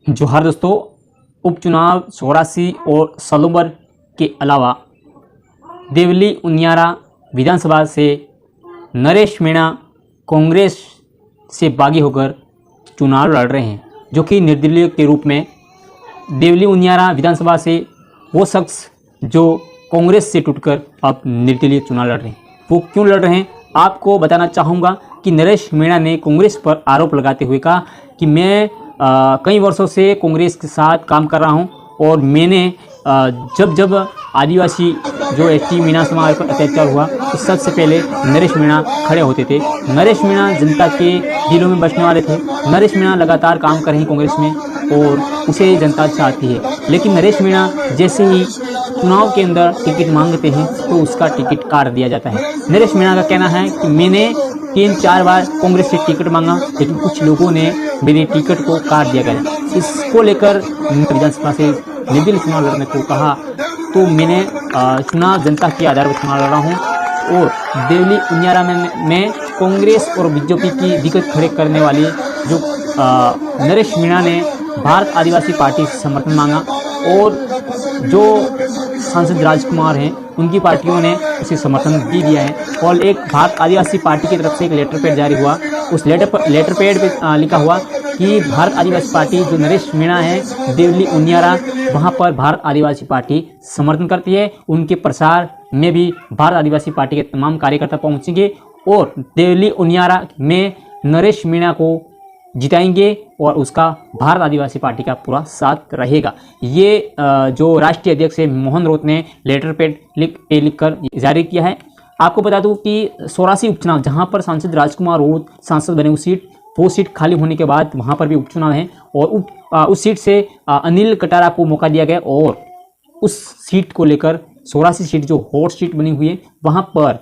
जोहार दोस्तों, उपचुनाव चौरासी और सलूबर के अलावा देवली उनियारा विधानसभा से नरेश मीणा कांग्रेस से बागी होकर चुनाव लड़ रहे हैं, जो कि निर्दलीय के रूप में देवली उनियारा विधानसभा से वो शख्स जो कांग्रेस से टूटकर अब निर्दलीय चुनाव लड़ रहे हैं। वो क्यों लड़ रहे हैं आपको बताना चाहूँगा कि नरेश मीणा ने कांग्रेस पर आरोप लगाते हुए कहा कि मैं कई वर्षों से कांग्रेस के साथ काम कर रहा हूं और मैंने जब आदिवासी जो एसटी मीणा समाज पर अत्याचार हुआ तो सबसे पहले नरेश मीणा खड़े होते थे। नरेश मीणा जनता के दिलों में बसने वाले थे। नरेश मीणा लगातार काम कर रहे हैं कांग्रेस में और उसे जनता चाहती है, लेकिन नरेश मीणा जैसे ही चुनाव के अंदर टिकट मांगते हैं तो उसका टिकट काट दिया जाता है। नरेश मीणा का कहना है कि मैंने 3-4 बार कांग्रेस से टिकट मांगा, लेकिन कुछ लोगों ने मेरे टिकट को काट दिया गया। इसको लेकर विधानसभा से निर्दलीय चुनाव लड़ने को कहा, तो मैंने चुनाव जनता के आधार पर चुनाव लड़ रहा हूँ और देवली उनियारा में कांग्रेस और बीजेपी की दिक्कत खड़े करने वाली जो नरेश मीणा ने भारत आदिवासी पार्टी से समर्थन मांगा और जो सांसद राजकुमार हैं उनकी पार्टियों ने उसे समर्थन भी दिया है और एक भारत आदिवासी पार्टी की तरफ से एक लेटर पैड जारी हुआ। उस लेटर पैड पे लिखा हुआ कि भारत आदिवासी पार्टी जो नरेश मीणा है देवली उनियारा, वहाँ पर भारत आदिवासी पार्टी समर्थन करती है। उनके प्रसार में भी भारत आदिवासी पार्टी के तमाम कार्यकर्ता पहुँचेंगे और देवली उनियारा में नरेश मीणा को जिताएंगे और उसका भारत आदिवासी पार्टी का पूरा साथ रहेगा। ये जो राष्ट्रीय अध्यक्ष है मोहन रौत ने लेटर पैड लिखकर जारी किया है। आपको बता दूं कि 84 उपचुनाव जहां पर सांसद राजकुमार रौत सांसद बने वो सीट खाली होने के बाद वहां पर भी उपचुनाव है और उस सीट से अनिल कटारा को मौका दिया गया और उस सीट को लेकर 84 सीट जो हॉट सीट बनी हुई है वहां पर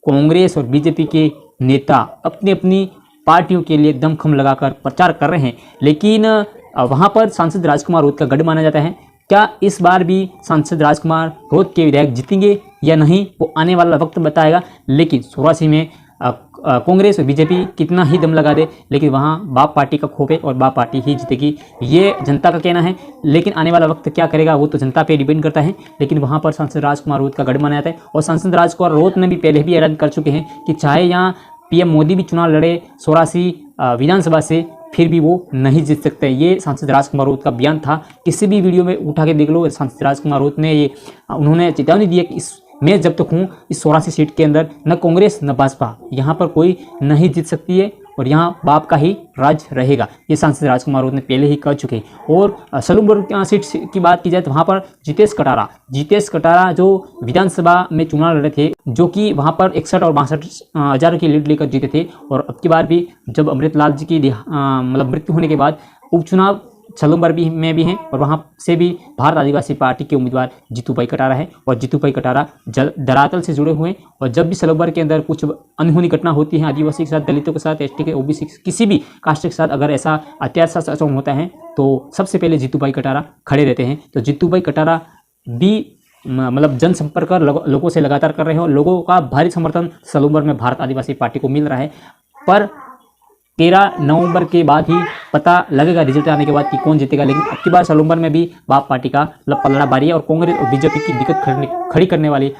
कांग्रेस और बीजेपी के नेता अपनी अपनी पार्टियों के लिए दमखम लगाकर प्रचार कर रहे हैं, लेकिन वहां पर सांसद राजकुमार रौत का गढ़ माना जाता है। क्या इस बार भी सांसद राजकुमार रौत के विधायक जीतेंगे या नहीं, वो आने वाला वक्त बताएगा। लेकिन 84 में कांग्रेस और बीजेपी कितना ही दम लगा दे, लेकिन वहाँ बाप पार्टी का खौफ है और बाप पार्टी ही जीतेगी, ये जनता का कहना है। लेकिन आने वाला वक्त क्या करेगा वो तो जनता पे डिपेंड करता है। लेकिन वहाँ पर सांसद राजकुमार रौत का गढ़ माना जाता है और सांसद राजकुमार रौत ने भी पहले भी ऐलान कर चुके हैं कि चाहे यहाँ पीएम मोदी भी चुनाव लड़े 84 विधानसभा से, फिर भी वो नहीं जीत सकते। ये सांसद राजकुमार रौत का बयान था। किसी भी वीडियो में उठा के देख लो, सांसद राजकुमार रौत ने उन्होंने चेतावनी दी है कि मैं जब तक हूँ इस 84 सीट के अंदर न कांग्रेस न भाजपा यहाँ पर कोई नहीं जीत सकती है और यहाँ बाप का ही राज रहेगा। ये सांसद राजकुमार रौत ने पहले ही कह चुके हैं। और सलूबर सीट की बात की जाए तो वहाँ पर जितेश कटारा जो विधानसभा में चुनाव लड़े थे, जो कि वहाँ पर 61 और 62 हज़ार की लीड लेकर जीते थे और अब की बार भी जब अमृतलाल जी की मतलब मृत्यु होने के बाद उपचुनाव सलूबर में भी हैं और वहाँ से भी भारत आदिवासी पार्टी के उम्मीदवार जीतूभाई कटारा है और जीतूभाई कटारा धरातल से जुड़े हुए हैं। और जब भी सलूबर के अंदर कुछ अनहोनी घटना होती है आदिवासी के साथ, दलितों के साथ, एसटी के, ओबीसी किसी भी कास्ट के साथ अगर ऐसा अत्याचार होता है तो सबसे पहले जीतूभाई कटारा खड़े रहते हैं। तो जीतूभाई कटारा भी मतलब जनसंपर्क लोगों से लगातार कर रहे हैं और लोगों का भारी समर्थन सलूबर में भारत आदिवासी पार्टी को मिल रहा है। पर 13 नवंबर के बाद ही पता लगेगा रिजल्ट आने के बाद कि कौन जीतेगा। लेकिन अब की बार सलूबर में भी बाप पार्टी का पलड़ा भारी है और कांग्रेस और बीजेपी की दिक्कत खड़ी करने वाली